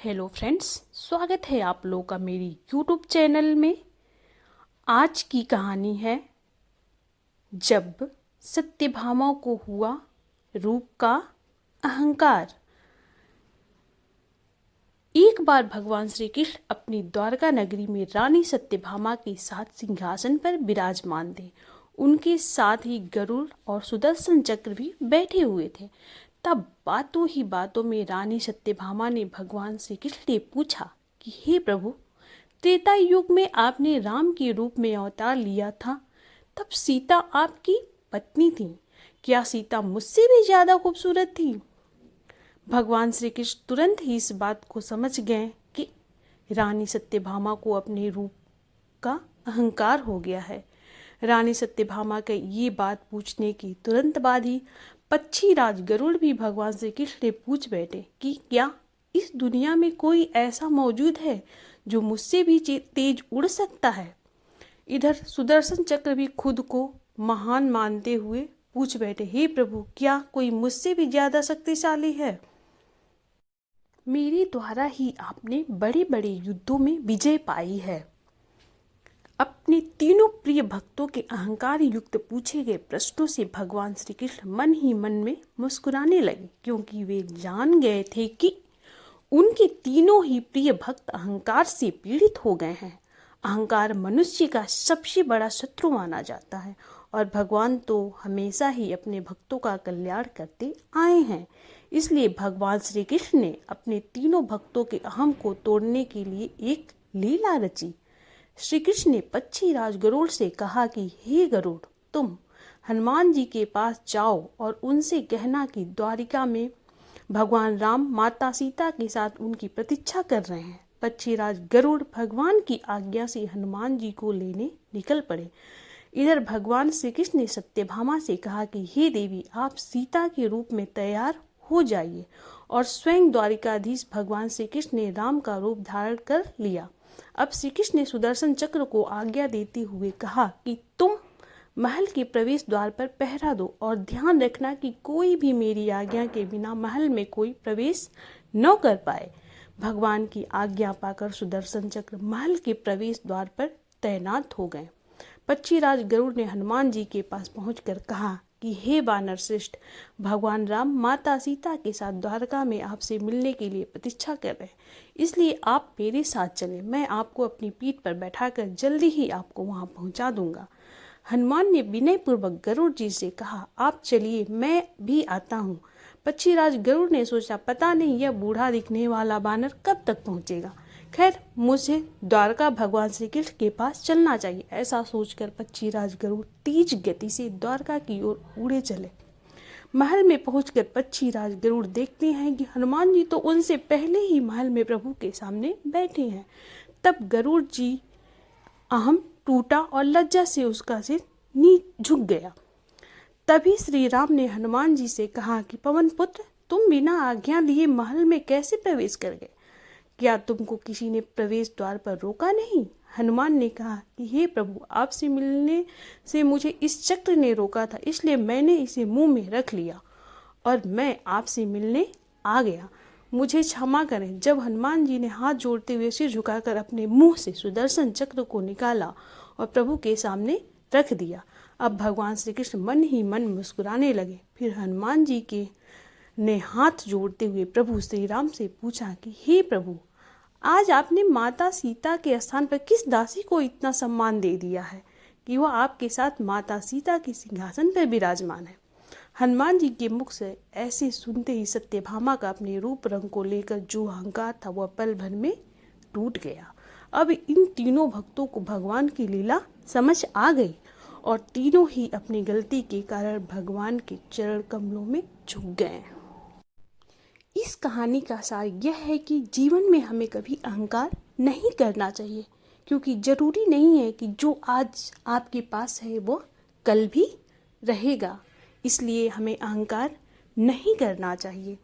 Hello friends, स्वागत है आप लोगों का मेरी यूट्यूब चैनल में। आज की कहानी है जब सत्यभामा को हुआ रूप का अहंकार। एक बार भगवान श्री कृष्ण अपनी द्वारका नगरी में रानी सत्यभामा के साथ सिंहासन पर विराजमान थे। उनके साथ ही गरुड़ और सुदर्शन चक्र भी बैठे हुए थे। तब बातों ही बातों में रानी सत्यभामा ने भगवान श्री कृष्ण से पूछा कि हे प्रभु, त्रेता युग में आपने राम के रूप में अवतार लिया था, तब सीता आपकी पत्नी थी। क्या सीता मुझसे भी ज्यादा खूबसूरत थी? भगवान श्री कृष्ण तुरंत ही इस बात को समझ गए कि रानी सत्यभामा को अपने रूप का अहंकार हो गया है। रानी सत्यभामा के ये बात पूछने की तुरंत बाद ही पक्षीराज गरुड़ भी भगवान श्री कृष्ण से पूछ बैठे कि क्या इस दुनिया में कोई ऐसा मौजूद है जो मुझसे भी तेज उड़ सकता है। इधर सुदर्शन चक्र भी खुद को महान मानते हुए पूछ बैठे, हे प्रभु, क्या कोई मुझसे भी ज्यादा शक्तिशाली है? मेरे द्वारा ही आपने बड़े बड़े युद्धों में विजय पाई है। अपने तीनों प्रिय भक्तों के अहंकार युक्त पूछे गए प्रश्नों से भगवान श्री कृष्ण मन ही मन में मुस्कुराने लगे, क्योंकि वे जान गए थे कि उनके तीनों ही प्रिय भक्त अहंकार से पीड़ित हो गए हैं। अहंकार मनुष्य का सबसे बड़ा शत्रु माना जाता है और भगवान तो हमेशा ही अपने भक्तों का कल्याण करते आए हैं। इसलिए भगवान श्री कृष्ण ने अपने तीनों भक्तों के अहम को तोड़ने के लिए एक लीला रची। श्री कृष्ण ने पक्षीराज गरुड़ से कहा कि हे गरुड़, तुम हनुमान जी के पास जाओ और उनसे कहना कि द्वारिका में भगवान राम माता सीता के साथ उनकी प्रतीक्षा कर रहे हैं। पक्षीराज गरुड़ भगवान की आज्ञा से हनुमान जी को लेने निकल पड़े। इधर भगवान श्री कृष्ण ने सत्यभामा से कहा कि हे देवी, आप सीता के रूप में तैयार हो जाइए। और स्वयं द्वारिकाधीश भगवान श्री कृष्ण ने राम का रूप धारण कर लिया। अब श्री कृष्ण ने सुदर्शन चक्र को आज्ञा देते हुए कहा कि तुम महल के प्रवेश द्वार पर पहरा दो और ध्यान रखना कि कोई भी मेरी आज्ञा के बिना महल में कोई प्रवेश न कर पाए। भगवान की आज्ञा पाकर सुदर्शन चक्र महल के प्रवेश द्वार पर तैनात हो गए। पक्षीराज गरुड़ ने हनुमान जी के पास पहुंचकर कहा कि हे वानर श्रेष्ठ, भगवान राम माता सीता के साथ द्वारका में आपसे मिलने के लिए प्रतीक्षा कर रहे हैं, इसलिए आप मेरे साथ चलें। मैं आपको अपनी पीठ पर बैठाकर जल्दी ही आपको वहां पहुंचा दूंगा। हनुमान ने विनयपूर्वक गरुड़ जी से कहा, आप चलिए, मैं भी आता हूँ। पक्षीराज गरुड़ ने सोचा, पता नहीं यह बूढ़ा दिखने वाला बानर कब तक पहुंचेगा। खैर, मुझे द्वारका भगवान श्री कृष्ण के पास चलना चाहिए। ऐसा सोचकर पक्षीराज गरुड़ तेज गति से द्वारका की ओर उड़े चले। महल में पहुंचकर पक्षीराज गरुड़ देखते हैं कि हनुमान जी तो उनसे पहले ही महल में प्रभु के सामने बैठे हैं। तब गरुड़ जी अहम टूटा और लज्जा से उसका सिर झुक गया। तभी श्री राम ने हनुमान जी से कहा कि पवन पुत्र, तुम बिना आज्ञा लिए महल में कैसे प्रवेश कर गए? क्या तुमको किसी ने प्रवेश द्वार पर रोका नहीं? हनुमान ने कहा कि हे प्रभु, आपसे मिलने से मुझे इस चक्र ने रोका था, इसलिए मैंने इसे मुंह में रख लिया और मैं आपसे मिलने आ गया। मुझे क्षमा करें। जब हनुमान जी ने हाथ जोड़ते हुए सिर झुकाकर अपने मुंह से सुदर्शन चक्र को निकाला और प्रभु के सामने रख दिया। अब भगवान श्री कृष्ण मन ही मन मुस्कुराने लगे। फिर हनुमान जी के ने हाथ जोड़ते हुए प्रभु श्री राम से पूछा कि हे प्रभु, आज आपने माता सीता के स्थान पर किस दासी को इतना सम्मान दे दिया है कि वह आपके साथ माता सीता के सिंहासन पर विराजमान है? हनुमान जी के मुख से ऐसे सुनते ही सत्यभामा का अपने रूप रंग को लेकर जो अहंकार था वह पल भर में टूट गया। अब इन तीनों भक्तों को भगवान की लीला समझ आ गई और तीनों ही अपनी गलती के कारण भगवान के चरण कमलों में झुक गए। इस कहानी का सार यह है कि जीवन में हमें कभी अहंकार नहीं करना चाहिए, क्योंकि जरूरी नहीं है कि जो आज आपके पास है वो कल भी रहेगा। इसलिए हमें अहंकार नहीं करना चाहिए।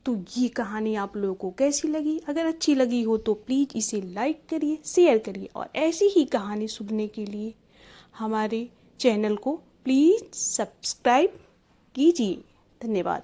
तो ये कहानी आप लोगों को कैसी लगी? अगर अच्छी लगी हो तो प्लीज़ इसे लाइक करिए, शेयर करिए और ऐसी ही कहानी सुनने के लिए हमारे चैनल को प्लीज़ सब्सक्राइब कीजिए। धन्यवाद।